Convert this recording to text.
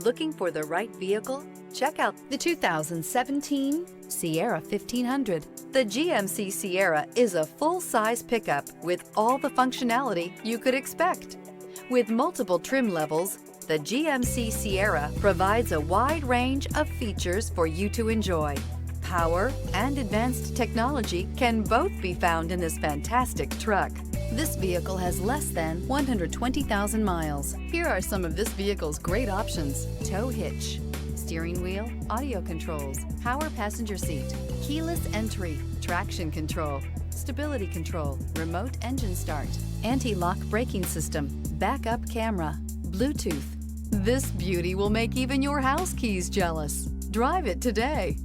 Looking for the right vehicle? Check out the 2017 Sierra 1500. The GMC Sierra is a full-size pickup with all the functionality you could expect. With multiple trim levels, the GMC Sierra provides a wide range of features for you to enjoy. Power and advanced technology can both be found in this fantastic truck. This vehicle has less than 120,000 miles. Here are some of this vehicle's great options: tow hitch, steering wheel audio controls, power passenger seat, keyless entry, traction control, stability control, remote engine start, anti-lock braking system, backup camera, Bluetooth. This beauty will make even your house keys jealous. Drive it today.